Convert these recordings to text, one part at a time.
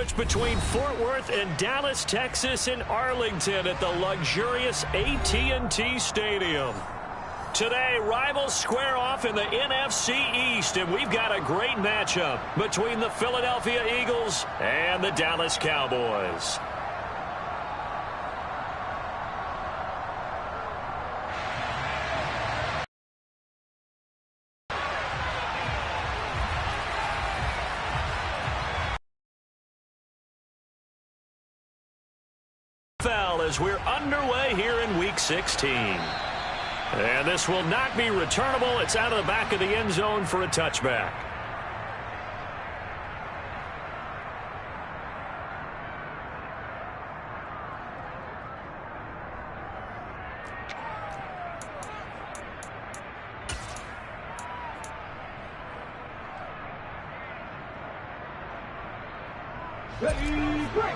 sandwiched between Fort Worth and Dallas, Texas, and Arlington at the luxurious AT&T Stadium. Today, rivals square off in the NFC East, and we've got a great matchup between the Philadelphia Eagles and the Dallas Cowboys. As we're underway here in Week 16. And this will not be returnable. It's out of the back of the end zone for a touchback. Ready, break.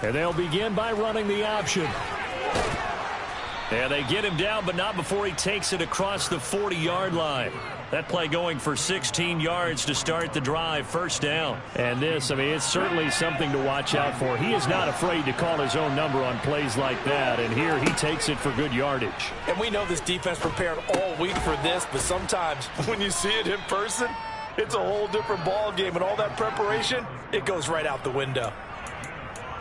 And they'll begin by running the option. And they get him down, but not before he takes it across the 40-yard line. That play going for 16 yards to start the drive, first down. And this, I mean, it's certainly something to watch out for. He is not afraid to call his own number on plays like that. And here he takes it for good yardage. And we know this defense prepared all week for this, but sometimes when you see it in person, it's a whole different ball game. And all that preparation, it goes right out the window.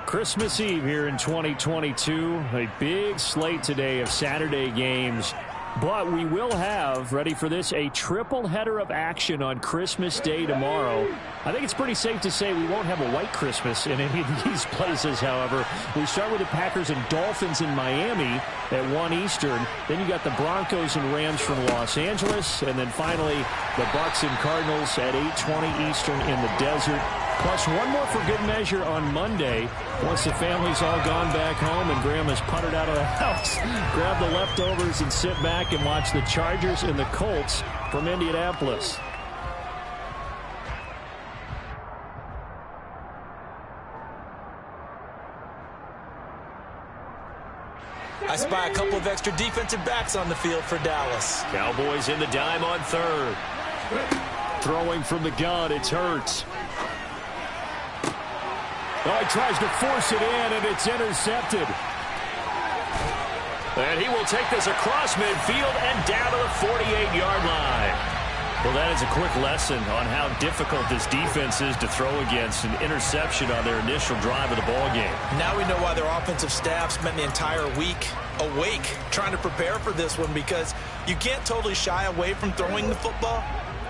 Christmas Eve here in 2022. A big slate today of Saturday games. But we will have, ready for this, a triple header of action on Christmas Day tomorrow. I think it's pretty safe to say we won't have a white Christmas in any of these places, however. We start with the Packers and Dolphins in Miami at 1 Eastern. Then you got the Broncos and Rams from Los Angeles. And then finally, the Bucs and Cardinals at 8:20 Eastern in the desert. Plus one more for good measure on Monday. Once the family's all gone back home and Grandma's puttered out of the house, grab the leftovers and sit back and watch the Chargers and the Colts from Indianapolis. I spy a couple of extra defensive backs on the field for Dallas. Cowboys in the dime on third. Throwing from the gun, it's Hurts. Oh, he tries to force it in, and it's intercepted. And he will take this across midfield and down to the 48-yard line. Well, that is a quick lesson on how difficult this defense is to throw against. An interception on their initial drive of the ballgame. Now we know why their offensive staff spent the entire week awake trying to prepare for this one, because you can't totally shy away from throwing the football.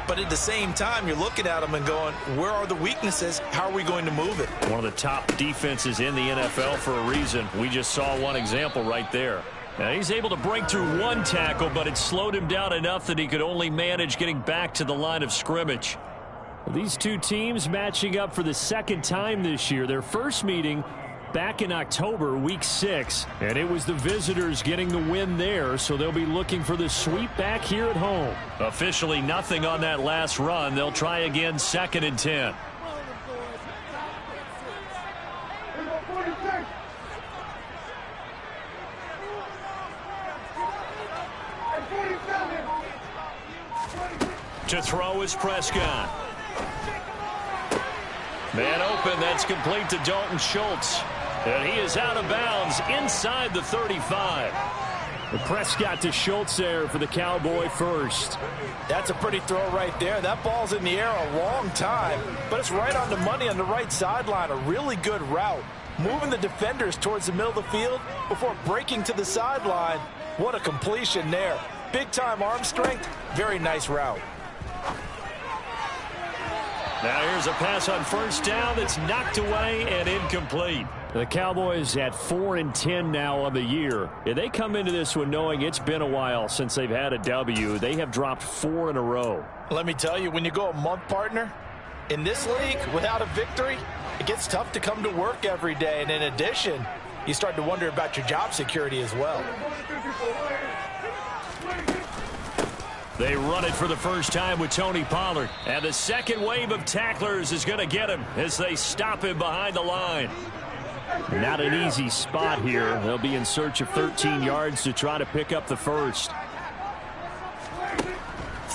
But at the same time, you're looking at them and going, where are the weaknesses? How are we going to move it? One of the top defenses in the NFL for a reason. We just saw one example right there. Now, he's able to break through one tackle, but it slowed him down enough that he could only manage getting back to the line of scrimmage. These two teams matching up for the second time this year. Their first meeting back in October, Week 6, and it was the visitors getting the win there, so they'll be looking for the sweep back here at home. Officially nothing on that last run. They'll try again, 2nd and 10. To throw is Prescott. Man open, that's complete to Dalton Schultz. And he is out of bounds inside the 35. The Prescott to Schultz there for the Cowboy first. That's a pretty throw right there. That ball's in the air a long time, but it's right on the money on the right sideline. A really good route. Moving the defenders towards the middle of the field before breaking to the sideline. What a completion there. Big-time arm strength. Very nice route. Now here's a pass on first down that's knocked away and incomplete. The Cowboys at 4-10 now on the year. And they come into this one knowing it's been a while since they've had a W. They have dropped 4 in a row. Let me tell you, when you go a month, partner, in this league without a victory, it gets tough to come to work every day. And in addition, you start to wonder about your job security as well. They run it for the first time with Tony Pollard. And the second wave of tacklers is going to get him as they stop him behind the line. Not an easy spot here. They'll be in search of 13 yards to try to pick up the first.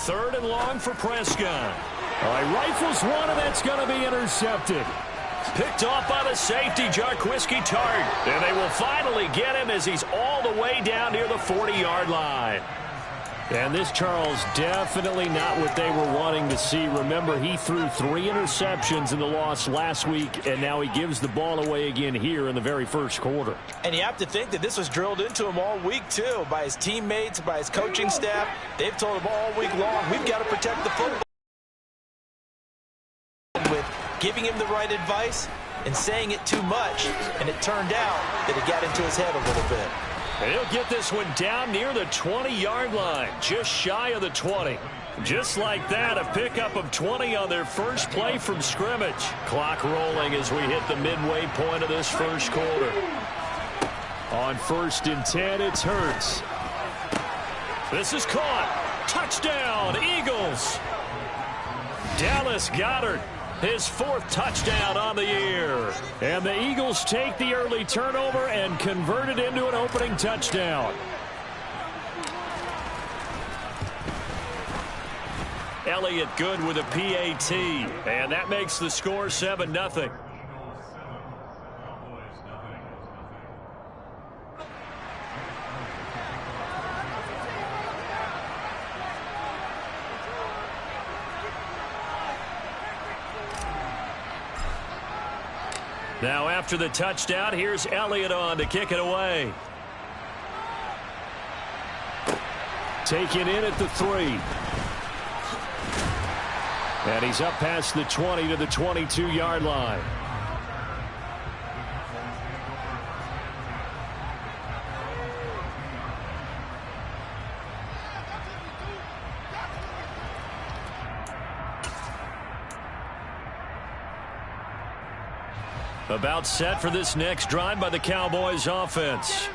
3rd and long for Prescott. All right, rifles one, and that's going to be intercepted. Picked off by the safety, Jarquiski Tart. And they will finally get him as he's all the way down near the 40-yard line. And this, Charles, definitely not what they were wanting to see. Remember, he threw 3 interceptions in the loss last week, and now he gives the ball away again here in the very first quarter. And you have to think that this was drilled into him all week, too, by his teammates, by his coaching staff. They've told him all week long, we've got to protect the football. With giving him the right advice and saying it too much, and it turned out that it got into his head a little bit. And he'll get this one down near the 20-yard line, just shy of the 20. Just like that, a pickup of 20 on their first play from scrimmage. Clock rolling as we hit the midway point of this first quarter. On 1st and 10, it's Hurts. This is caught. Touchdown, Eagles. Dallas Goedert, his 4th touchdown on the year. And the Eagles take the early turnover and convert it into an opening touchdown. Elliott good with a PAT. And that makes the score 7-0. Now after the touchdown, here's Elliott on to kick it away. Taken in at the 3. And he's up past the 20 to the 22-yard line. About set for this next drive by the Cowboys offense.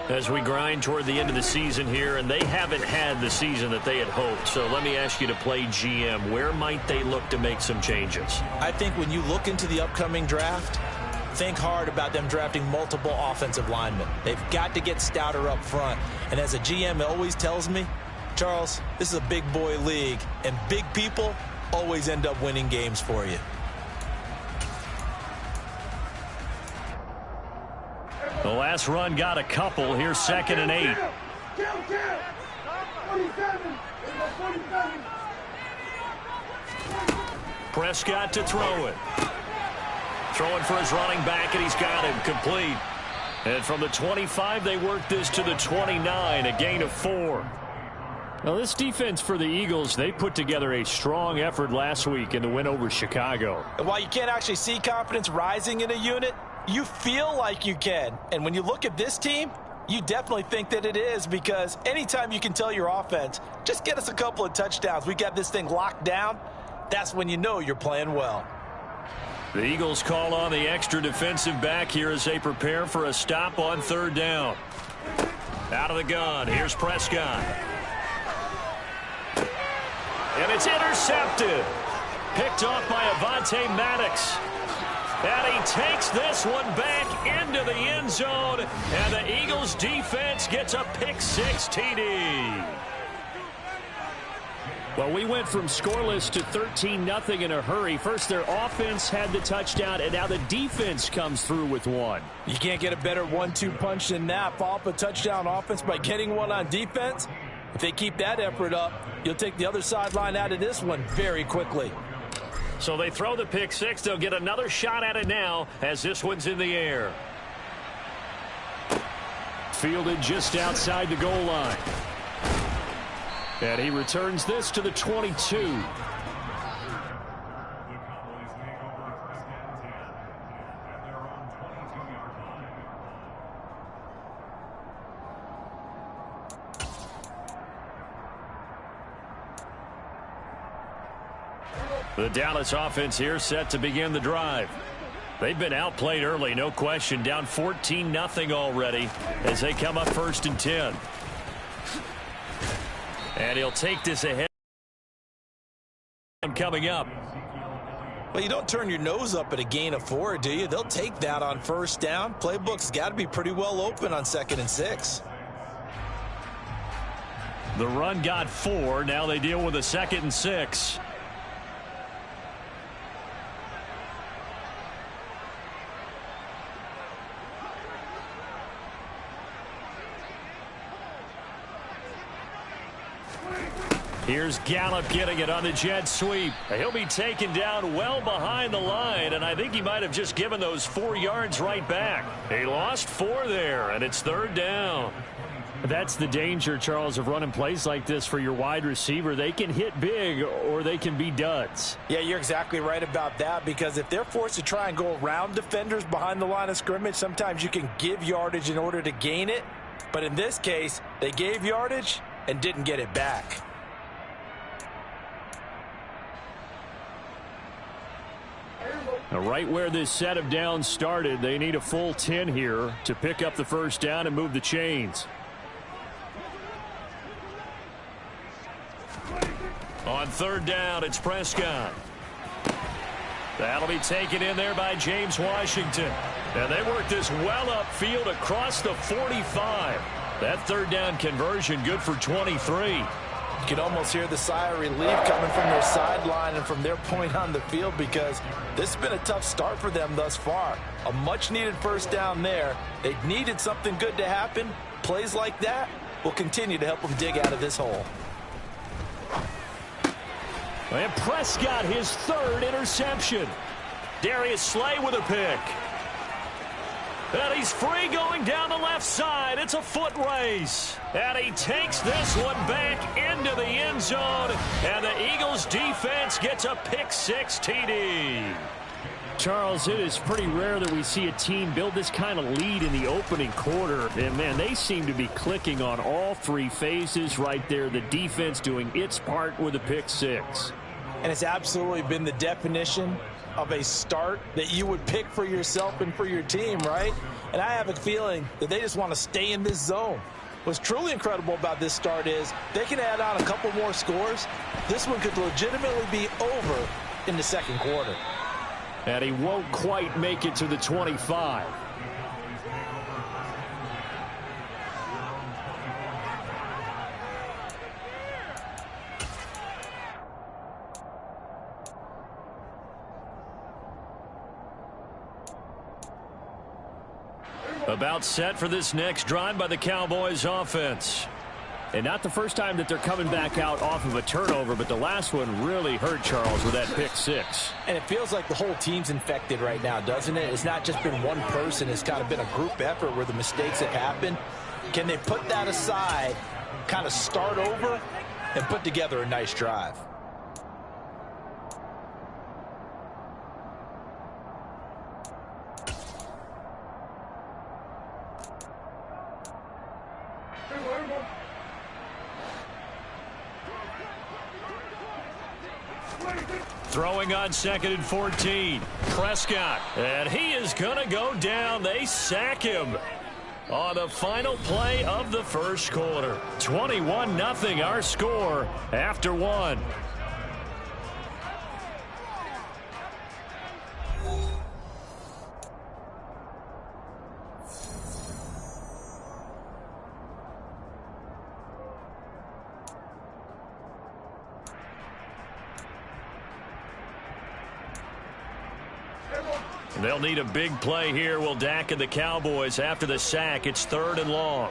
As we grind toward the end of the season here, and they haven't had the season that they had hoped. So let me ask you to play GM. Where might they look to make some changes? I think when you look into the upcoming draft, think hard about them drafting multiple offensive linemen. They've got to get stouter up front. And as a GM, it always tells me, Charles, this is a big boy league, and big people always end up winning games for you. The last run got a couple. Here's 2nd and 8. Prescott to throw it. Throwing for his running back, and he's got him complete. And from the 25, they work this to the 29, a gain of 4. Now, this defense for the Eagles, they put together a strong effort last week in the win over Chicago. And while you can't actually see confidence rising in a unit, you feel like you can. And when you look at this team, you definitely think that it is, because anytime you can tell your offense, just get us a couple of touchdowns, we got this thing locked down, that's when you know you're playing well. The Eagles call on the extra defensive back here as they prepare for a stop on 3rd down. Out of the gun, here's Prescott. And it's intercepted. Picked off by Avonte Maddox. And he takes this one back into the end zone. And the Eagles defense gets a pick-6 TD. Well, we went from scoreless to 13-0 in a hurry. First, their offense had the touchdown, and now the defense comes through with one. You can't get a better 1-2 punch than that. Follow up a touchdown offense by getting one on defense. If they keep that effort up, you'll take the other sideline out of this one very quickly. So they throw the pick-6. They'll get another shot at it now as this one's in the air. Fielded just outside the goal line. And he returns this to the 22. The Dallas offense here set to begin the drive. They've been outplayed early, no question. Down 14-0 already as they come up 1st and 10. And he'll take this ahead. Coming up. Well, you don't turn your nose up at a gain of 4, do you? They'll take that on 1st down. Playbook's got to be pretty well open on 2nd and 6. The run got 4. Now they deal with a 2nd and 6. Here's Gallup getting it on the jet sweep. He'll be taken down well behind the line, and I think he might have just given those 4 yards right back. He lost 4 there, and it's 3rd down. That's the danger, Charles, of running plays like this for your wide receiver. They can hit big or they can be duds. Yeah, you're exactly right about that, because if they're forced to try and go around defenders behind the line of scrimmage, sometimes you can give yardage in order to gain it. But in this case, they gave yardage and didn't get it back. Right where this set of downs started, they need a full 10 here to pick up the 1st down and move the chains. On 3rd down, it's Prescott. That'll be taken in there by James Washington. And they work this well upfield across the 45. That 3rd down conversion good for 23. You can almost hear the sigh of relief coming from their sideline and from their point on the field, because this has been a tough start for them thus far. A much-needed 1st down there. They needed something good to happen. Plays like that will continue to help them dig out of this hole. And Prescott, his 3rd interception. Darius Slay with a pick. And he's free going down the left side. It's a foot race. And he takes this one back into the end zone. And the Eagles defense gets a pick-6 TD. Charles, it is pretty rare that we see a team build this kind of lead in the opening quarter. And, man, they seem to be clicking on all 3 phases right there. The defense doing its part with a pick-6. And it's absolutely been the definition of a start that you would pick for yourself and for your team, right? And I have a feeling that they just want to stay in this zone. What's truly incredible about this start is they can add on a couple more scores. This one could legitimately be over in the 2nd quarter. And he won't quite make it to the 25. About set for this next drive by the Cowboys offense. And not the first time that they're coming back out off of a turnover, but the last one really hurt, Charles, with that pick-6. And it feels like the whole team's infected right now, doesn't it? It's not just been one person. It's kind of been a group effort where the mistakes have happened. Can they put that aside, kind of start over, and put together a nice drive? Throwing on 2nd and 14. Prescott. And he is going to go down. They sack him on the final play of the 1st quarter. 21-0 our score after 1. They'll need a big play here. Will Dak and the Cowboys after the sack. It's 3rd and long.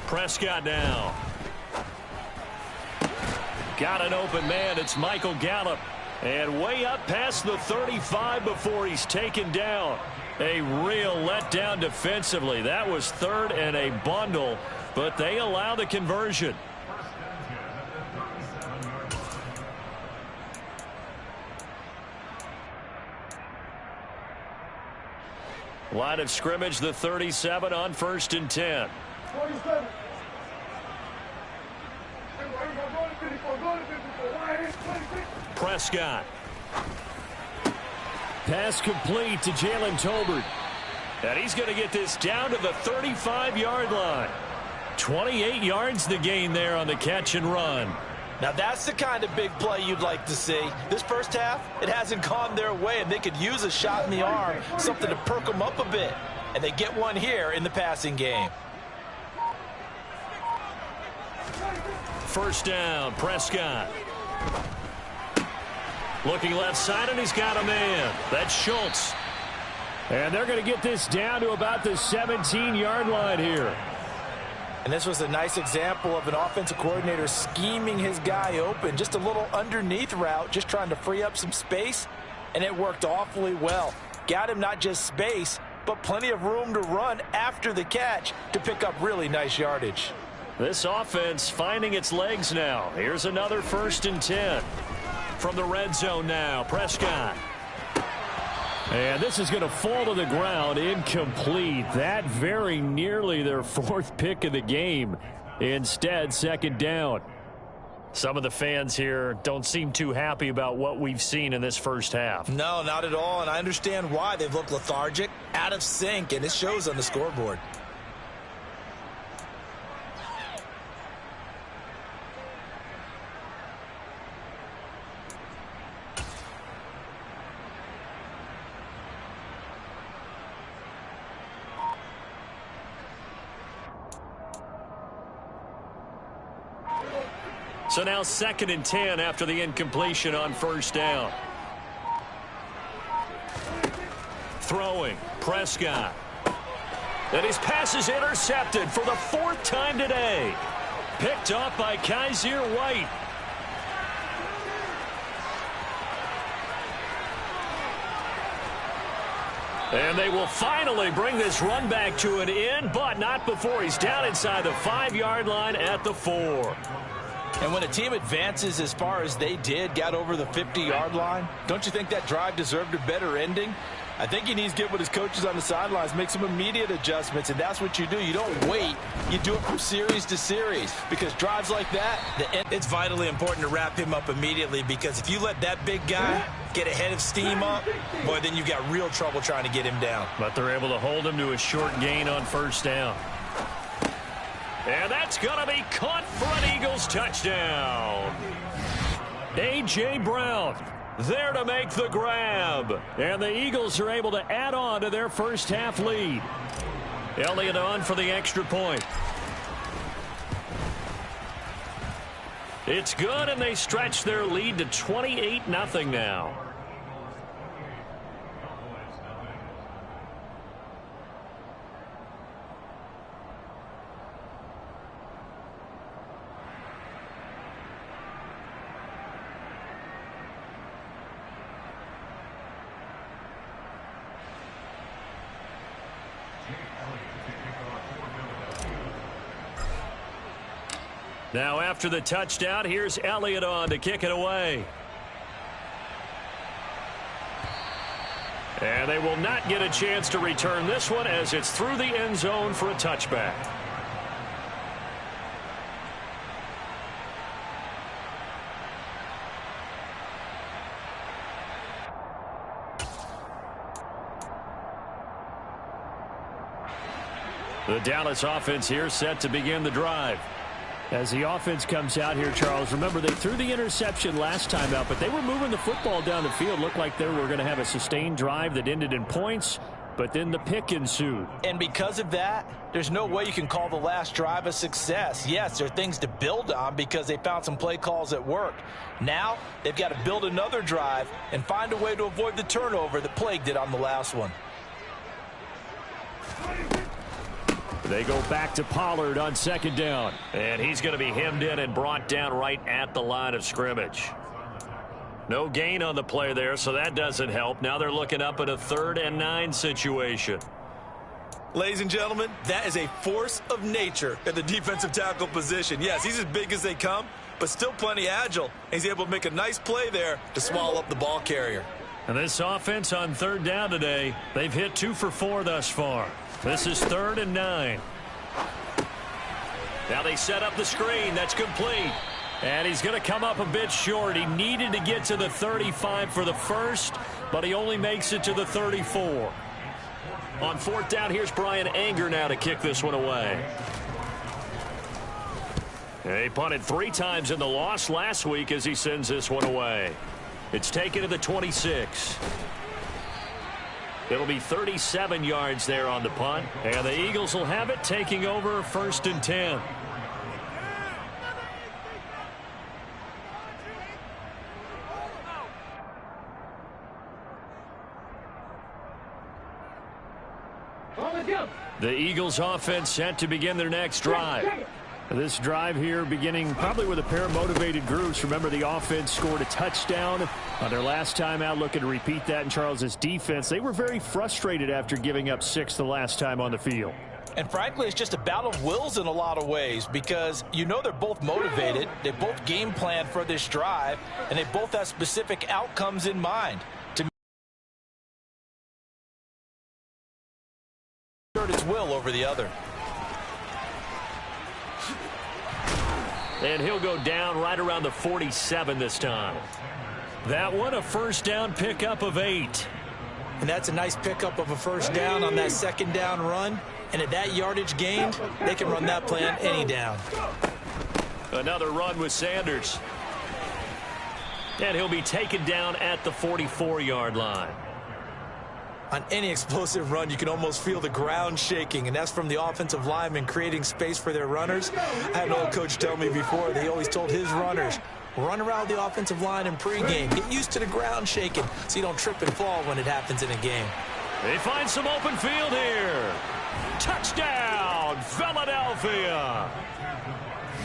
Prescott now. Got an open man. It's Michael Gallup. And way up past the 35 before he's taken down. A real letdown defensively. That was 3rd and a bundle, but they allow the conversion. Line of scrimmage, the 37 on 1st and 10. Prescott. Pass complete to Jalen Tolbert. And he's going to get this down to the 35-yard line. 28 yards the gain there on the catch and run. Now that's the kind of big play you'd like to see. This first half, it hasn't gone their way, and they could use a shot in the arm, something to perk them up a bit. And they get one here in the passing game. first down. Prescott. Looking left side, and he's got a man. That's Schultz. And they're going to get this down to about the 17-yard line here. And this was a nice example of an offensive coordinator scheming his guy open. Just a little underneath route, just trying to free up some space, and it worked awfully well. Got him not just space, but plenty of room to run after the catch to pick up really nice yardage. This offense finding its legs now. Here's another 1st and 10. From the red zone now, Prescott. And this is going to fall to the ground, incomplete. That very nearly their 4th pick of the game. Instead, 2nd down. Some of the fans here don't seem too happy about what we've seen in this first half. No, not at all, and I understand why. They've looked lethargic, out of sync, and it shows on the scoreboard. So now 2nd and 10 after the incompletion on 1st down. Throwing, Prescott. And his pass is intercepted for the 4th time today. Picked off by Kaiser White. And they will finally bring this run back to an end, but not before he's down inside the 5-yard line at the 4. And when a team advances as far as they did, got over the 50-yard line, don't you think that drive deserved a better ending? I think he needs to get with his coaches on the sidelines, make some immediate adjustments, and that's what you do. You don't wait. You do it from series to series, because drives like that, it's vitally important to wrap him up immediately, because if you let that big guy get ahead of steam up, boy, then you've got real trouble trying to get him down. But they're able to hold him to a short gain on 1st down. And that's going to be caught for an Eagles touchdown. A.J. Brown there to make the grab. And the Eagles are able to add on to their first half lead. Elliott on for the extra point. It's good, and they stretch their lead to 28-0 now. Now after the touchdown, here's Elliott on to kick it away. And they will not get a chance to return this one as it's through the end zone for a touchback. The Dallas offense here set to begin the drive. As the offense comes out here, Charles, remember they threw the interception last time out, but they were moving the football down the field. Looked like they were going to have a sustained drive that ended in points, but then the pick ensued. And because of that, there's no way you can call the last drive a success. Yes, there are things to build on because they found some play calls that worked. Now they've got to build another drive and find a way to avoid the turnover that plagued it on the last one. They go back to Pollard on 2nd down. And he's going to be hemmed in and brought down right at the line of scrimmage. No gain on the play there, so that doesn't help. Now they're looking up at a 3rd and 9 situation. Ladies and gentlemen, that is a force of nature at the defensive tackle position. Yes, he's as big as they come, but still plenty agile. He's able to make a nice play there to swallow up the ball carrier. And this offense on 3rd down today, they've hit 2 for 4 thus far. This is 3rd and 9. Now they set up the screen. That's complete. And he's going to come up a bit short. He needed to get to the 35 for the first, but he only makes it to the 34. On 4th down, here's Brian Anger now to kick this one away. He punted 3 times in the loss last week as he sends this one away. It's taken to the 26. It'll be 37 yards there on the punt. And the Eagles will have it, taking over 1st and 10. The Eagles offense set to begin their next drive. This drive here beginning probably with a pair of motivated groups. Remember, the offense scored a touchdown on their last time out, looking to repeat that in Charles's defense. They were very frustrated after giving up 6 the last time on the field. And frankly, it's just a battle of wills in a lot of ways because you know they're both motivated. They both game plan for this drive, and they both have specific outcomes in mind. To assert its will over the other. And he'll go down right around the 47 this time. That one, a first down pickup of 8. And that's a nice pickup of a first down on that second down run. And at that yardage gained, they can run that play on any down. Another run with Sanders. And he'll be taken down at the 44-yard line. On any explosive run, you can almost feel the ground shaking, and that's from the offensive linemen creating space for their runners. I had an old coach tell me before, they always told his runners, run around the offensive line in pregame. Get used to the ground shaking so you don't trip and fall when it happens in a game. They find some open field here. Touchdown, Philadelphia.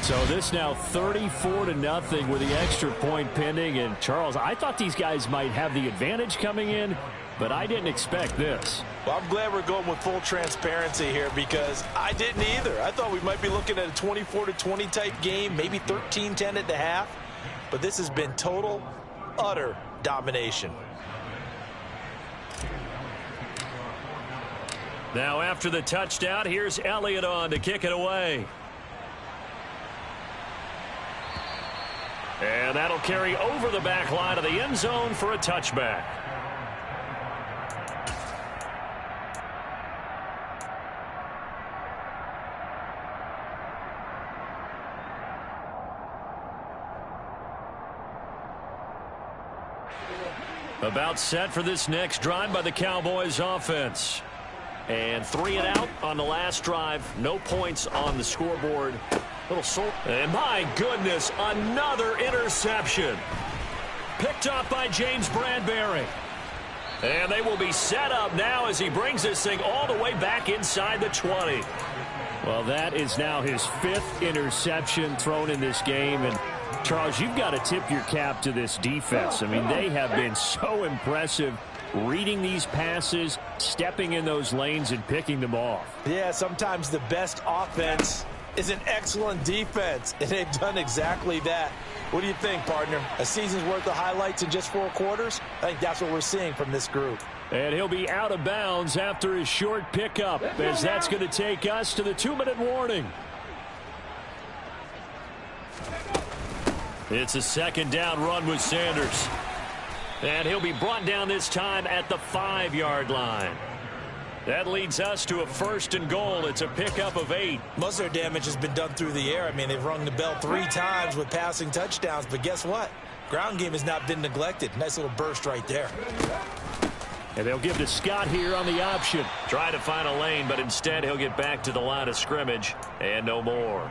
So this now 34-0 with the extra point pending. And Charles, I thought these guys might have the advantage coming in, but I didn't expect this. Well, I'm glad we're going with full transparency here because I didn't either. I thought we might be looking at a 24-20 type game, maybe 13-10 at the half. But this has been total, utter domination. Now after the touchdown, here's Elliott on to kick it away. And that'll carry over the back line of the end zone for a touchback. About set for this next drive by the Cowboys offense. And 3 and out on the last drive. No points on the scoreboard. Little sort. And my goodness, another interception. Picked up by James Bradbury. And they will be set up now as he brings this thing all the way back inside the 20. Well, that is now his 5th interception thrown in this game. And Charles, you've got to tip your cap to this defense. I mean, they have been so impressive reading these passes, stepping in those lanes, and picking them off. Yeah, sometimes the best offense is an excellent defense, and they've done exactly that. What do you think, partner? A season's worth of highlights in just 4 quarters? I think that's what we're seeing from this group. And he'll be out of bounds after his short pickup, as that's going to take us to the 2-minute warning. It's a second down run with Sanders. And he'll be brought down this time at the 5-yard line. That leads us to a 1st and goal. It's a pickup of 8. Most of their damage has been done through the air. I mean, they've rung the bell 3 times with passing touchdowns. But guess what? Ground game has not been neglected. Nice little burst right there. And they'll give to Scott here on the option. Try to find a lane, but instead he'll get back to the line of scrimmage and no more.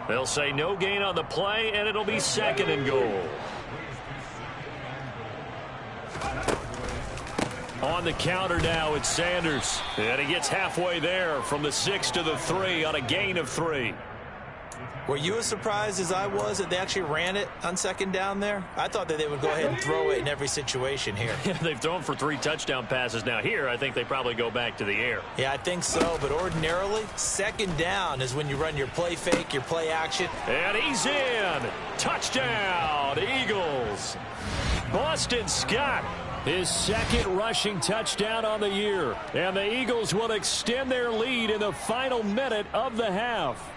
They'll say no gain on the play, and it'll be 2nd and goal. On the counter now, it's Sanders. And he gets halfway there from the 6 to the 3 on a gain of 3. Were you as surprised as I was that they actually ran it on 2nd down there? I thought that they would go ahead and throw it in every situation here. They've thrown for 3 touchdown passes now. Here, I think they probably go back to the air. Yeah, I think so. But ordinarily, 2nd down is when you run your play fake, your play action. And he's in. Touchdown, Eagles. Boston Scott. His 2nd rushing touchdown on the year. And the Eagles will extend their lead in the final minute of the half.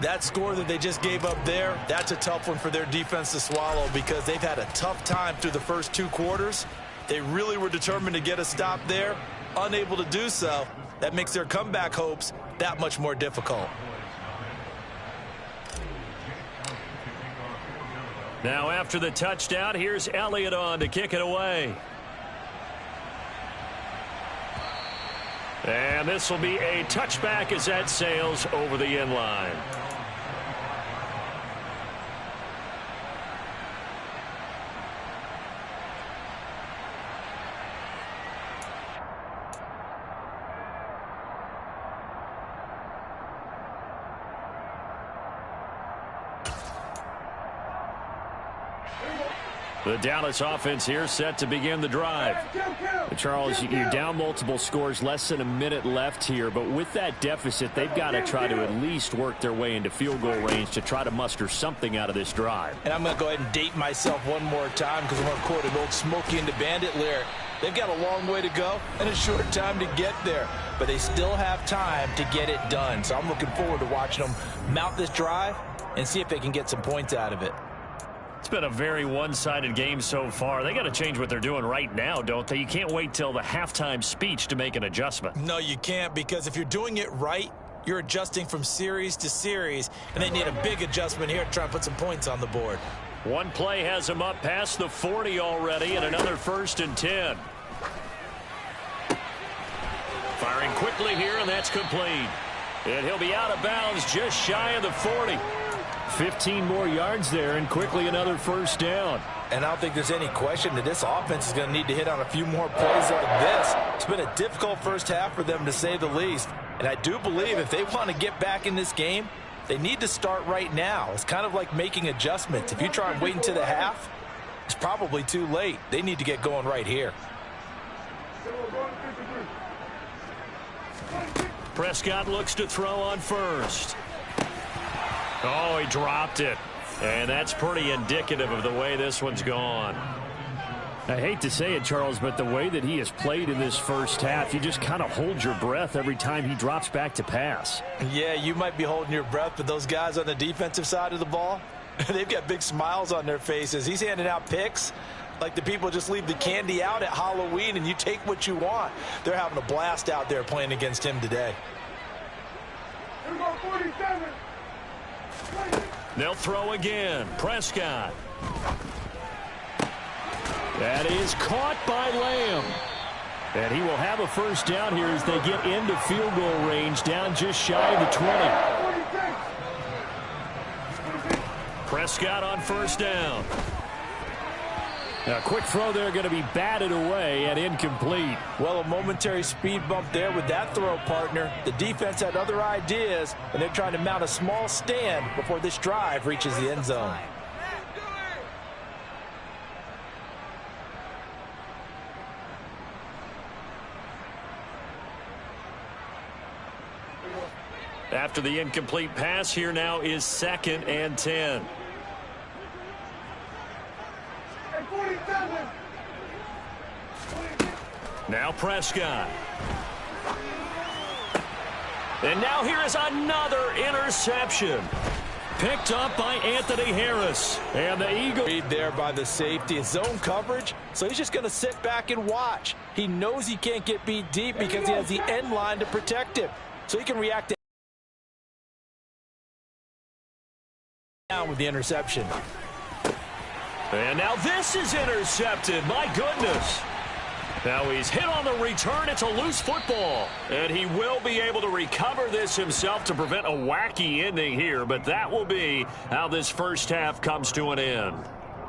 That score that they just gave up there, that's a tough one for their defense to swallow because they've had a tough time through the first 2 quarters. They really were determined to get a stop there, unable to do so. That makes their comeback hopes that much more difficult. Now after the touchdown, here's Elliott on to kick it away. And this will be a touchback as that sails over the end line. The Dallas offense here set to begin the drive. Charles, you're down multiple scores, less than a minute left here, but with that deficit, they've got to try to at least work their way into field goal range to try to muster something out of this drive. And I'm going to go ahead and date myself one more time because I'm going to quote an old Smokey and the Bandit lyric. They've got a long way to go and a short time to get there, but they still have time to get it done. So I'm looking forward to watching them mount this drive and see if they can get some points out of it. It's been a very one-sided game so far. They got to change what they're doing right now, don't they? You can't wait till the halftime speech to make an adjustment. No, you can't, because if you're doing it right, you're adjusting from series to series, and they need a big adjustment here to try and put some points on the board. One play has them up past the 40 already, and another 1st and 10. Firing quickly here, and that's complete. And he'll be out of bounds just shy of the 40. 15 more yards there, and quickly another 1st down. And I don't think there's any question that this offense is going to need to hit on a few more plays like this. It's been a difficult first half for them, to say the least. And I do believe if they want to get back in this game, they need to start right now. It's kind of like making adjustments. If you try and wait until the half, it's probably too late. They need to get going right here. Prescott looks to throw on first. Oh, he dropped it. And that's pretty indicative of the way this one's gone. I hate to say it, Charles, but the way that he has played in this first half, you just kind of hold your breath every time he drops back to pass. Yeah, you might be holding your breath, but those guys on the defensive side of the ball, they've got big smiles on their faces. He's handing out picks like the people just leave the candy out at Halloween and you take what you want. They're having a blast out there playing against him today. Here we go, 47. They'll throw again. Prescott. That is caught by Lamb. And he will have a 1st down here as they get into field goal range, down just shy of the 20. Prescott on 1st down. A quick throw there, going to be batted away and incomplete. Well, a momentary speed bump there with that throw, partner. The defense had other ideas, and they're trying to mount a small stand before this drive reaches the end zone. After the incomplete pass, here now is 2nd and 10. Now Prescott. And now here is another interception. Picked up by Anthony Harris. And the Eagles. Read there by the safety. It's zone coverage, so he's just going to sit back and watch. He knows he can't get beat deep because he has the end line to protect him. So he can react to down with the interception. And now this is intercepted. My goodness. Now he's hit on the return. It's a loose football. And he will be able to recover this himself to prevent a wacky ending here. But that will be how this first half comes to an end.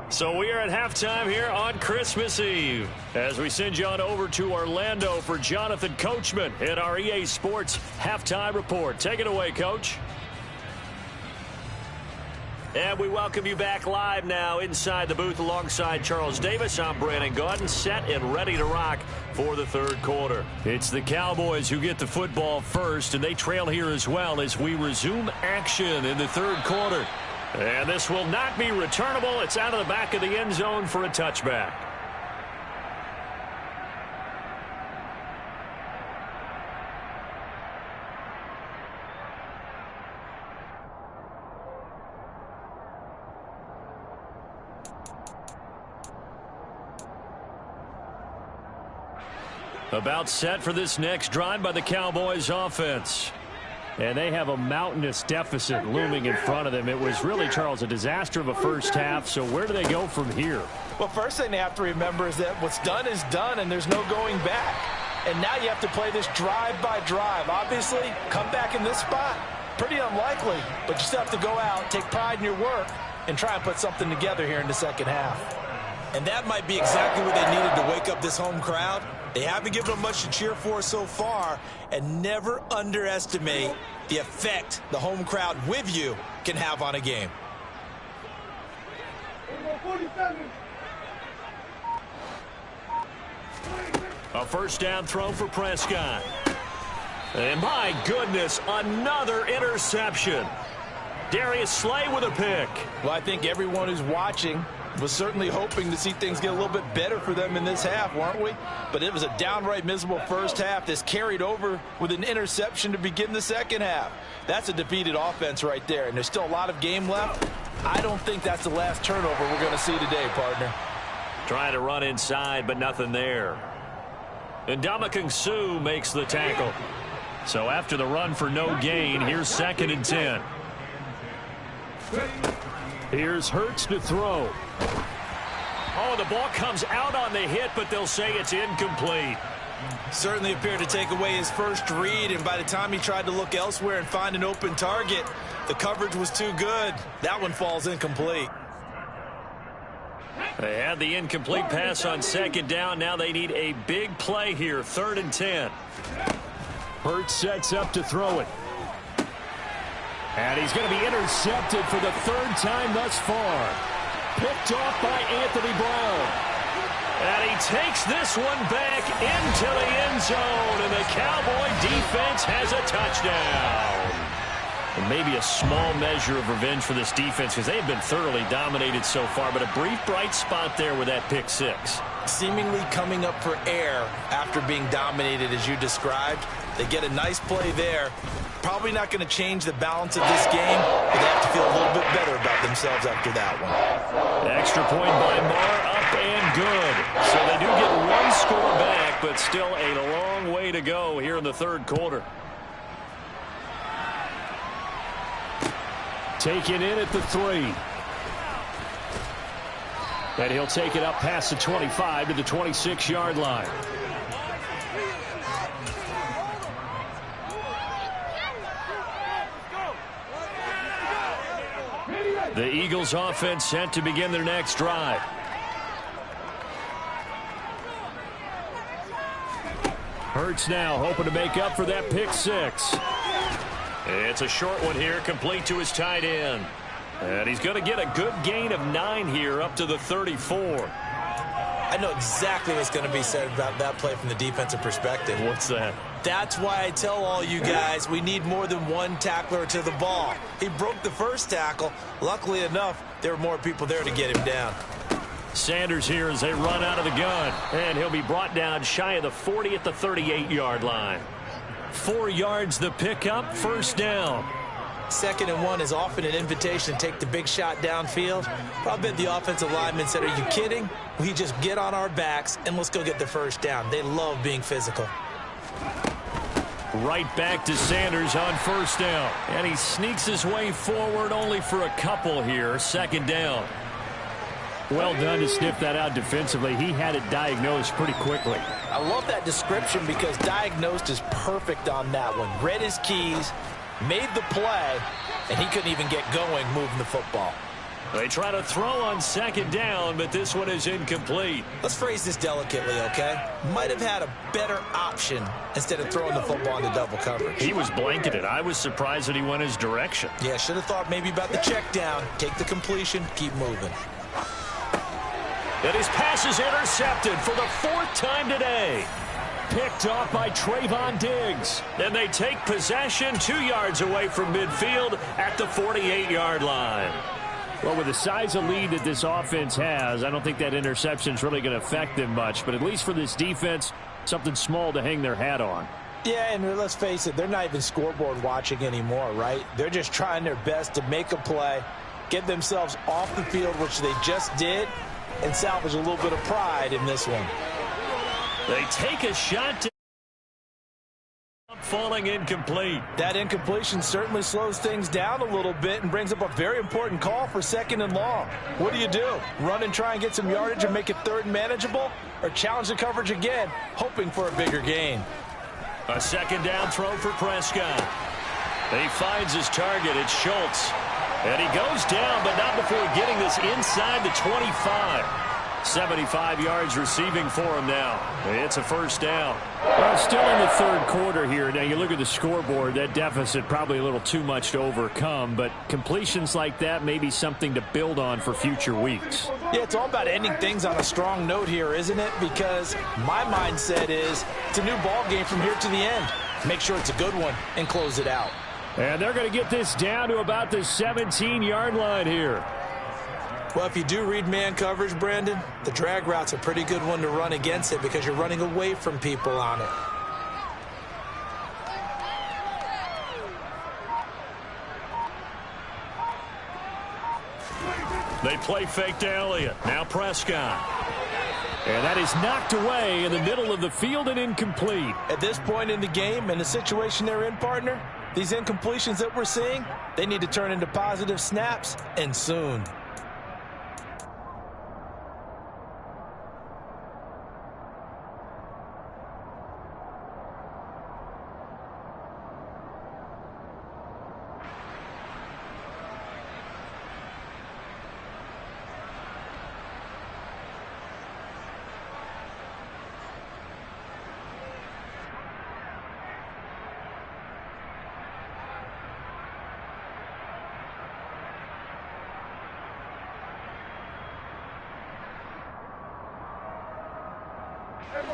So we are at halftime here on Christmas Eve as we send you on over to Orlando for Jonathan Coachman in our EA Sports Halftime Report. Take it away, Coach. And we welcome you back live now inside the booth alongside Charles Davis. I'm Brandon Gaudin, set and ready to rock for the 3rd quarter. It's the Cowboys who get the football first, and they trail here as well as we resume action in the 3rd quarter. And this will not be returnable. It's out of the back of the end zone for a touchback. About set for this next drive by the Cowboys offense. And they have a mountainous deficit looming in front of them. It was really, Charles, a disaster of a first half. So where do they go from here? Well, first thing they have to remember is that what's done is done, and there's no going back. And now you have to play this drive by drive. Obviously, come back in this spot, pretty unlikely. But you still have to go out, take pride in your work, and try and put something together here in the second half. And that might be exactly what they needed to wake up this home crowd. They haven't given them much to cheer for so far, and never underestimate the effect the home crowd with you can have on a game. A first down throw for Prescott. And my goodness, another interception. Darius Slay with a pick. Well, I think everyone who's watching was certainly hoping to see things get a little bit better for them in this half, weren't we? But it was a downright miserable first half. This carried over with an interception to begin the second half. That's a defeated offense right there, and there's still a lot of game left. I don't think that's the last turnover we're going to see today, partner. Trying to run inside, but nothing there. And Ndamukong Suh makes the tackle. So after the run for no gain, here's 2nd and 10. Here's Hurts to throw. Oh, the ball comes out on the hit, but they'll say it's incomplete. Certainly appeared to take away his first read, and by the time he tried to look elsewhere and find an open target, the coverage was too good. That one falls incomplete. They had the incomplete pass on 2nd down. Now they need a big play here, 3rd and 10. Hurts sets up to throw it. And he's going to be intercepted for the 3rd time thus far. Picked off by Anthony Brown. And he takes this one back into the end zone, and the Cowboy defense has a touchdown. And maybe a small measure of revenge for this defense because they have been thoroughly dominated so far, but a brief bright spot there with that pick 6. Seemingly coming up for air after being dominated as you described. They get a nice play there. Probably not going to change the balance of this game, but they have to feel a little bit better about themselves after that one. Extra point by Marr, up and good. So they do get one score back, but still a long way to go here in the 3rd quarter. Taken in at the 3. And he'll take it up past the 25 to the 26-yard line. The Eagles offense set to begin their next drive. Hurts now hoping to make up for that pick 6. It's a short one here, complete to his tight end. And he's going to get a good gain of 9 here up to the 34. I know exactly what's going to be said about that play from the defensive perspective. What's that? That's why I tell all you guys we need more than one tackler to the ball. He broke the first tackle. Luckily enough, there were more people there to get him down. Sanders here as they run out of the gun. And he'll be brought down shy of the 40 at the 38-yard line. 4 yards the pickup, 1st down. 2nd and 1 is often an invitation to take the big shot downfield. But I bet the offensive lineman said, are you kidding? We just get on our backs and let's go get the 1st down. They love being physical. Right back to Sanders on 1st down. And he sneaks his way forward only for a couple here. 2nd down. Well done to sniff that out defensively. He had it diagnosed pretty quickly. I love that description because diagnosed is perfect on that one. Read his keys, made the play, and he couldn't even get going moving the football. They try to throw on 2nd down, but this one is incomplete. Let's phrase this delicately, okay? Might have had a better option instead of throwing the football into double coverage. He was blanketed. I was surprised that he went his direction. Yeah, should have thought maybe about the check down, take the completion, keep moving. And his pass is intercepted for the 4th time today. Picked off by Trayvon Diggs. And they take possession 2 yards away from midfield at the 48-yard line. Well, with the size of lead that this offense has, I don't think that interception is really going to affect them much. But at least for this defense, something small to hang their hat on. Yeah, and let's face it, they're not even scoreboard watching anymore, right? They're just trying their best to make a play, get themselves off the field, which they just did, and salvage a little bit of pride in this one. They take a shot to falling incomplete. That incompletion certainly slows things down a little bit and brings up a very important call for 2nd and long. What do? Run and try and get some yardage and make it 3rd and manageable? Or challenge the coverage again, hoping for a bigger gain? A 2nd down throw for Prescott. He finds his target. It's Schultz. And he goes down, but not before getting this inside the 25. 75 yards receiving for him now. It's a first down. Well, still in the third quarter here. Now, you look at the scoreboard, that deficit probably a little too much to overcome, but completions like that may be something to build on for future weeks. Yeah, it's all about ending things on a strong note here, isn't it? Because my mindset is it's a new ball game from here to the end. Make sure it's a good one and close it out. And they're going to get this down to about the 17-yard line here. Well, if you do read man coverage, Brandon, the drag route's a pretty good one to run against it because you're running away from people on it. They play fake to Elliott. Now Prescott. And that is knocked away in the middle of the field and incomplete. At this point in the game and the situation they're in, partner, these incompletions that we're seeing, they need to turn into positive snaps, and soon.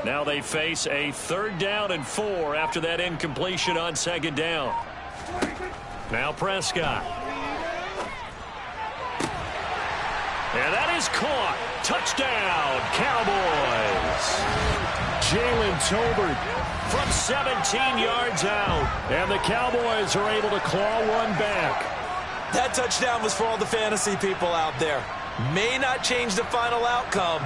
Now they face a 3rd down and 4 after that incompletion on 2nd down. Now Prescott. And that is caught. Touchdown, Cowboys. Jalen Tolbert From 17 yards out. And the Cowboys are able to claw one back. That touchdown was for all the fantasy people out there. May not change the final outcome,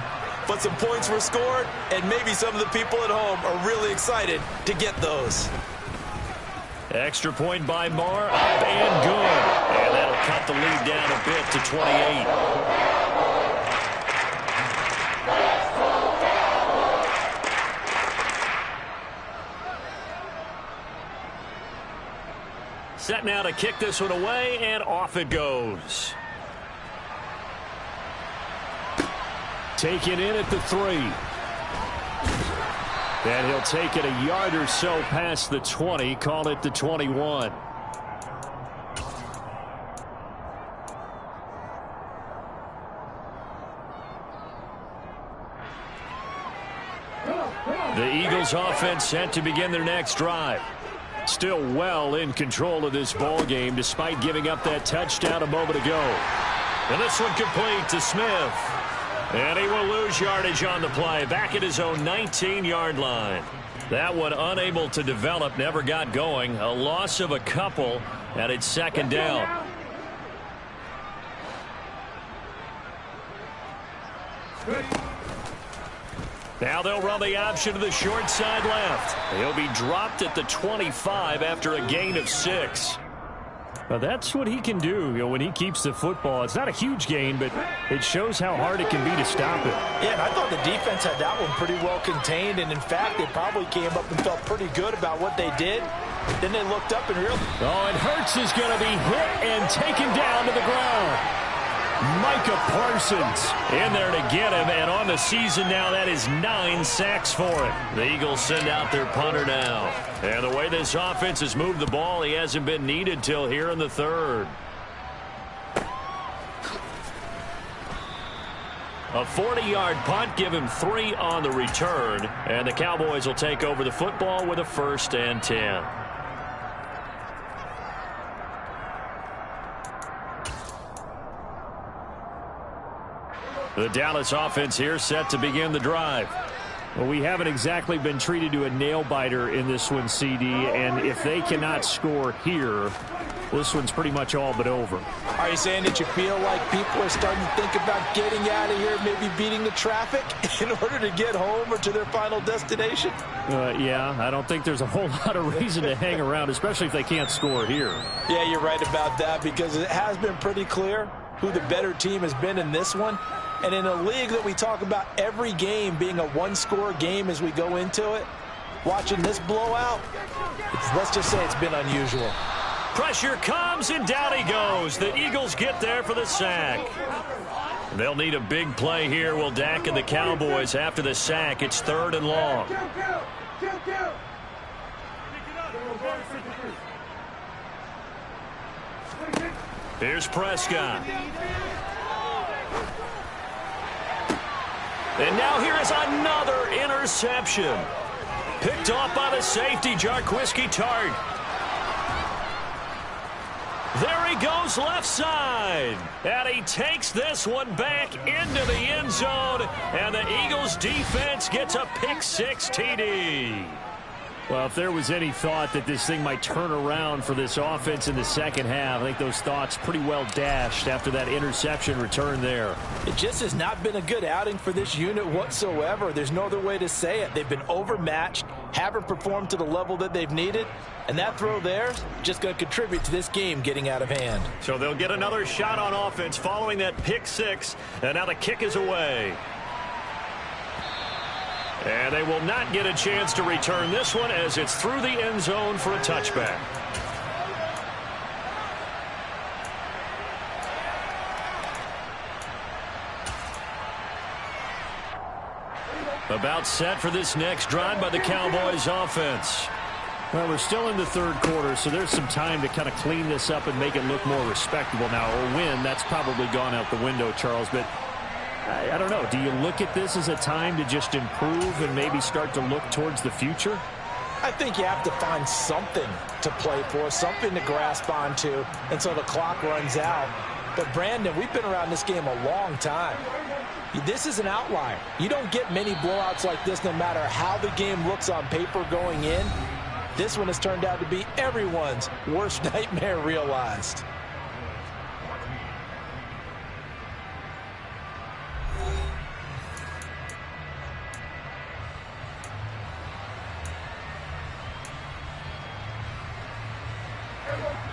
but some points were scored, and maybe some of the people at home are really excited to get those. Extra point by Marr, up and good. And that'll cut the lead down a bit to 28. Set now to kick this one away, and off it goes. Taken in at the 3. And he'll take it a yard or so past the 20, call it the 21. The Eagles offense set to begin their next drive. Still well in control of this ball game despite giving up that touchdown a moment ago. And this one complete to Smith. And he will lose yardage on the play, back at his own 19-yard line. That one unable to develop, never got going. A loss of a couple, and it's 2nd down. Now they'll run the option to the short side left. He'll be dropped at the 25 after a gain of 6. Well, that's what he can do, when he keeps the football. It's not a huge gain, but it shows how hard it can be to stop it. Yeah, and I thought the defense had that one pretty well contained, and in fact, they probably came up and felt pretty good about what they did. Then they looked up and realized. Oh, and Hurts is going to be hit and taken down to the ground. Micah Parsons in there to get him, and on the season now, that is 9 sacks for him. The Eagles send out their punter now. And the way this offense has moved the ball, he hasn't been needed till here in the 3rd. A 40-yard punt, give him 3 on the return, and the Cowboys will take over the football with a 1st and 10. The Dallas offense here set to begin the drive. Well, we haven't exactly been treated to a nail-biter in this one, CD, and if they cannot score here, this one's pretty much all but over. Are you saying that you feel like people are starting to think about getting out of here, maybe beating the traffic in order to get home or to their final destination? Yeah, I don't think there's a whole lot of reason to hang around, especially if they can't score here. Yeah, you're right about that, because it has been pretty clear who the better team has been in this one. And in a league that we talk about every game being a one-score game as we go into it, watching this blowout, let's just say it's been unusual. Pressure comes, and down he goes. The Eagles get there for the sack. They'll need a big play here. Will Dak and the Cowboys after the sack. It's 3rd and long. Here's Prescott. And now here is another interception. Picked off by the safety, Jarquiski Tart. There he goes left side. And he takes this one back into the end zone. And the Eagles defense gets a pick-6 TD. Well, if there was any thought that this thing might turn around for this offense in the second half, I think those thoughts pretty well dashed after that interception return there. It just has not been a good outing for this unit whatsoever. There's no other way to say it. They've been overmatched, haven't performed to the level that they've needed, and that throw there just going to contribute to this game getting out of hand. So they'll get another shot on offense following that pick-6, and now the kick is away. And they will not get a chance to return this one as it's through the end zone for a touchback. About set for this next drive by the Cowboys offense. Well, we're still in the third quarter, so there's some time to kind of clean this up and make it look more respectable now. Or win, that's probably gone out the window, Charles, but I don't know. Do you look at this as a time to just improve and maybe start to look towards the future? I think you have to find something to play for, something to grasp onto until the clock runs out. But, Brandon, we've been around this game a long time. This is an outlier. You don't get many blowouts like this no matter how the game looks on paper going in. This one has turned out to be everyone's worst nightmare realized.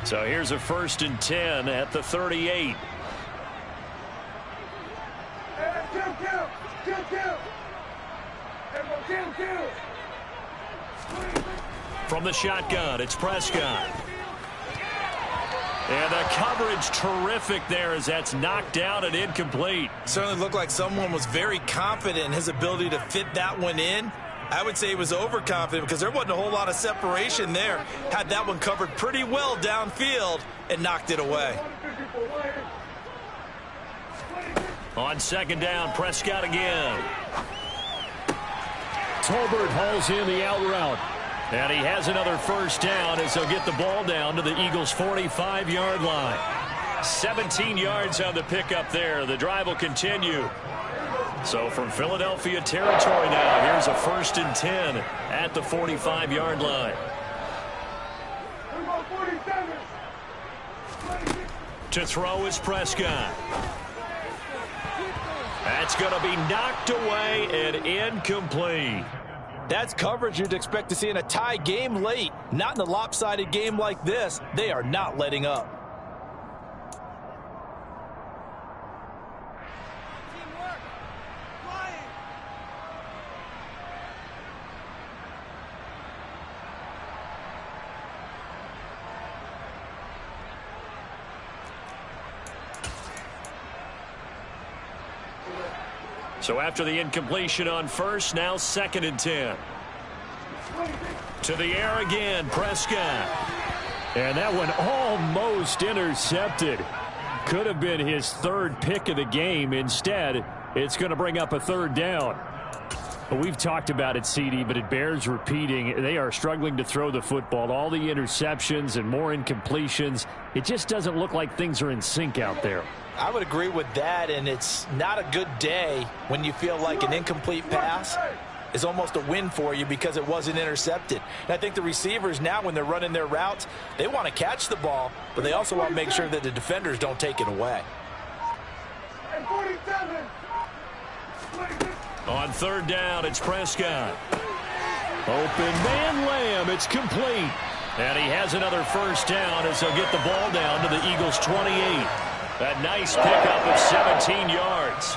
So here's a 1st and 10 at the 38. From the shotgun, it's Prescott. And the coverage terrific there as that's knocked down and incomplete. Certainly looked like someone was very confident in his ability to fit that one in. I would say he was overconfident because there wasn't a whole lot of separation there. Had that one covered pretty well downfield and knocked it away. On 2nd down, Prescott again. Tolbert hauls in the out route. And he has another 1st down as they'll get the ball down to the Eagles' 45-yard line. 17 yards on the pickup there. The drive will continue. So from Philadelphia territory now, here's a 1st and 10 at the 45-yard line. To throw is Prescott. That's going to be knocked away and incomplete. That's coverage you'd expect to see in a tie game late. Not in a lopsided game like this. They are not letting up. So after the incompletion on 1st, now 2nd and 10. To the air again, Prescott. And that one almost intercepted. Could have been his 3rd pick of the game. Instead, it's going to bring up a 3rd down. We've talked about it, CD, but it bears repeating. They are struggling to throw the football. All the interceptions and more incompletions. It just doesn't look like things are in sync out there. I would agree with that, and it's not a good day when you feel like an incomplete pass is almost a win for you because it wasn't intercepted. And I think the receivers now, when they're running their routes, they want to catch the ball, but they also want to make sure that the defenders don't take it away. On 3rd down, it's Prescott. Open man Lamb. It's complete. And he has another 1st down as they'll get the ball down to the Eagles' 28. A nice pickup of 17 yards.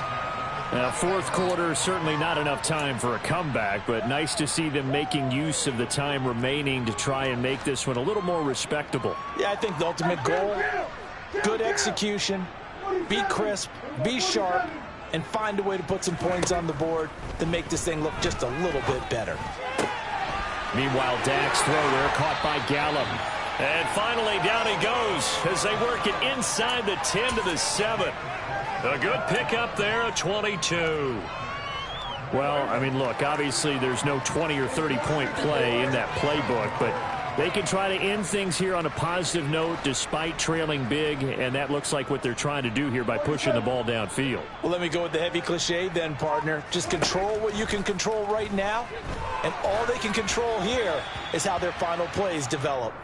4th quarter, certainly not enough time for a comeback, but nice to see them making use of the time remaining to try and make this one a little more respectable. Yeah, I think the ultimate goal, good execution, be crisp, be sharp, and find a way to put some points on the board to make this thing look just a little bit better. Meanwhile, Dak's throw there caught by Gallup. And finally, down he goes as they work it inside the 10 to the 7. A good pickup there, a 22. Well, I mean, look, obviously there's no 20 or 30-point play in that playbook, but they can try to end things here on a positive note despite trailing big, and that looks like what they're trying to do here by pushing the ball downfield. Well, let me go with the heavy cliche then, partner. Just control what you can control right now, and all they can control here is how their final plays develop.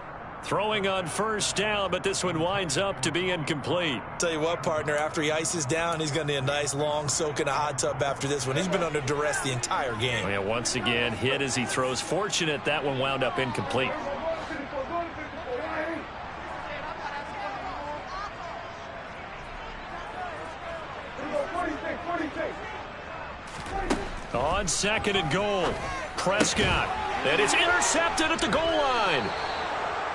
Throwing on first down, but this one winds up to be incomplete. Tell you what, partner, after he ices down, he's going to need a nice long soak in a hot tub after this one. He's been under duress the entire game. Oh, yeah, once again, hit as he throws. Fortunate that one wound up incomplete. On second and goal, Prescott. And it's intercepted at the goal line.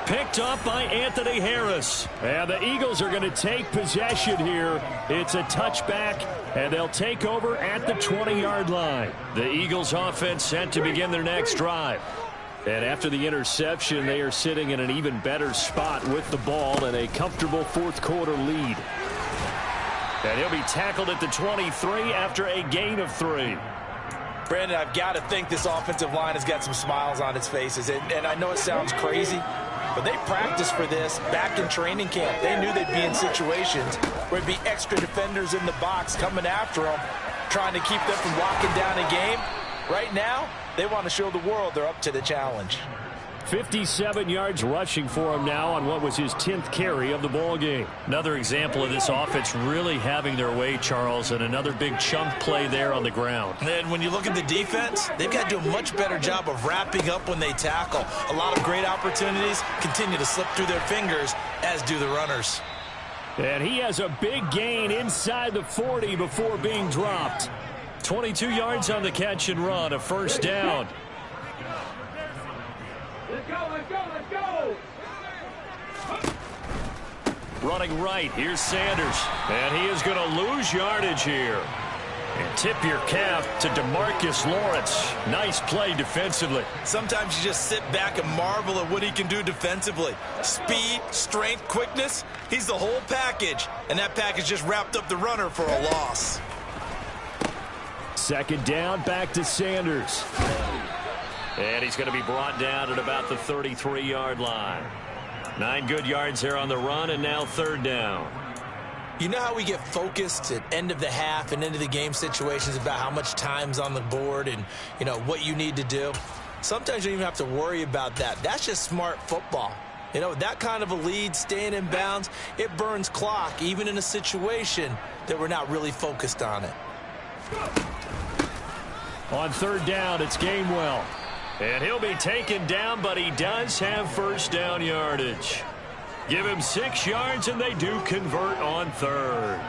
Picked up by Anthony Harris. And the Eagles are going to take possession here. It's a touchback, and they'll take over at the 20-yard line. The Eagles offense set to begin their next drive. And after the interception, they are sitting in an even better spot with the ball and a comfortable fourth-quarter lead. And he'll be tackled at the 23 after a gain of 3. Brandon, I've got to think this offensive line has got some smiles on its faces. And I know it sounds crazy, but they practiced for this back in training camp. They knew they'd be in situations where there'd be extra defenders in the box coming after them, trying to keep them from locking down a game. Right now, they want to show the world they're up to the challenge. 57 yards rushing for him now on what was his 10th carry of the ball game. Another example of this offense really having their way, Charles, and another big chunk play there on the ground. And when you look at the defense, they've got to do a much better job of wrapping up when they tackle. A lot of great opportunities continue to slip through their fingers, as do the runners. And he has a big gain inside the 40 before being dropped. 22 yards on the catch and run, a first down. Let's go, let's go, let's go! Running right, here's Sanders. And he is going to lose yardage here. And tip your cap to DeMarcus Lawrence. Nice play defensively. Sometimes you just sit back and marvel at what he can do defensively. Speed, strength, quickness, he's the whole package. And that package just wrapped up the runner for a loss. Second down, back to Sanders. And he's going to be brought down at about the 33-yard line. 9 good yards there on the run, and now third down. You know how we get focused at end of the half and end of the game situations about how much time's on the board and, you know, what you need to do? Sometimes you don't even have to worry about that. That's just smart football. You know, that kind of a lead, staying in bounds, it burns clock, even in a situation that we're not really focused on it. On third down, it's Gainwell. And he'll be taken down, but he does have first down yardage. Give him 6 yards, and they do convert on third.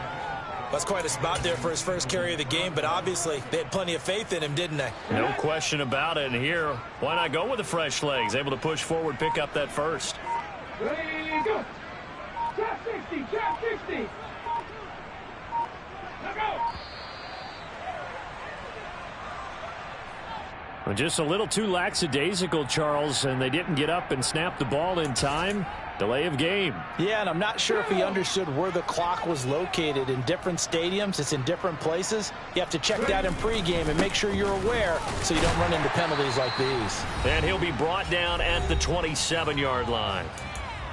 That's quite a spot there for his first carry of the game, but obviously they had plenty of faith in him, didn't they? No question about it. And here, why not go with the fresh legs? Able to push forward, pick up that first. Ready, go! Trap 60, trap 60! Let's go! Well, just a little too lackadaisical, Charles, and they didn't get up and snap the ball in time. Delay of game. Yeah, and I'm not sure if he understood where the clock was located. In different stadiums, it's in different places. You have to check that in pregame and make sure you're aware so you don't run into penalties like these. And he'll be brought down at the 27-yard line.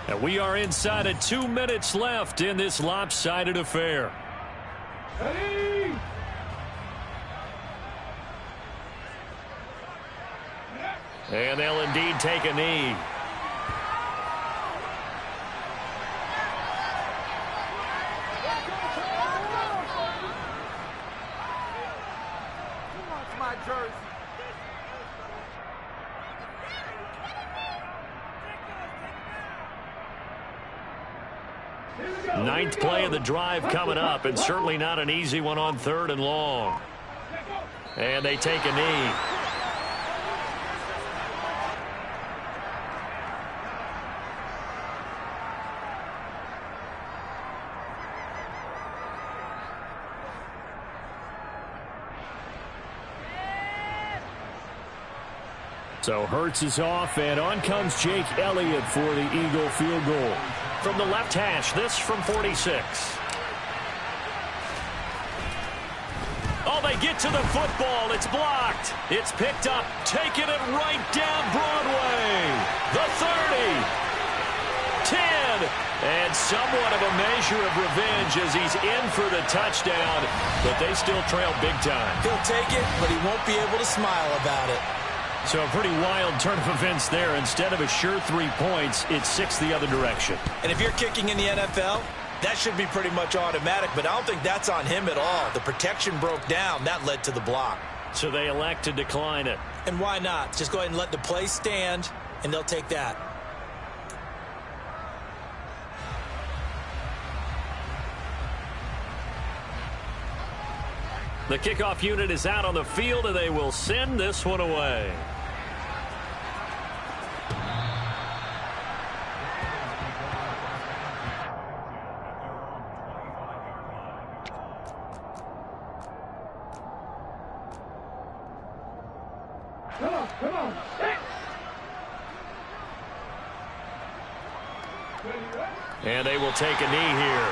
And we are inside of 2 minutes left in this lopsided affair. Ready! And they'll indeed take a knee. My jersey. Ninth play of the drive coming up, and certainly not an easy one on third and long. And they take a knee. So Hurts is off, and on comes Jake Elliott for the Eagle field goal. From the left hash, this from 46. Oh, they get to the football. It's blocked. It's picked up, taking it right down Broadway. The 30. 10. And somewhat of a measure of revenge as he's in for the touchdown, but they still trail big time. He'll take it, but he won't be able to smile about it. So a pretty wild turn of events there. Instead of a sure 3 points, it's 6 the other direction. And if you're kicking in the NFL, that should be pretty much automatic, but I don't think that's on him at all. The protection broke down. That led to the block. So they elect to decline it. And why not? Just go ahead and let the play stand, and they'll take that. The kickoff unit is out on the field, and they will send this one away. Come on. And they will take a knee here.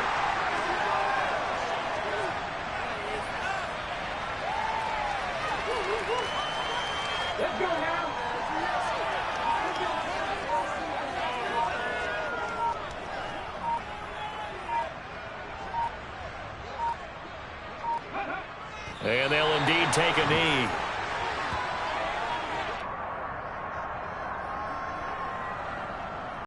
Let's go now. And they'll indeed take a knee.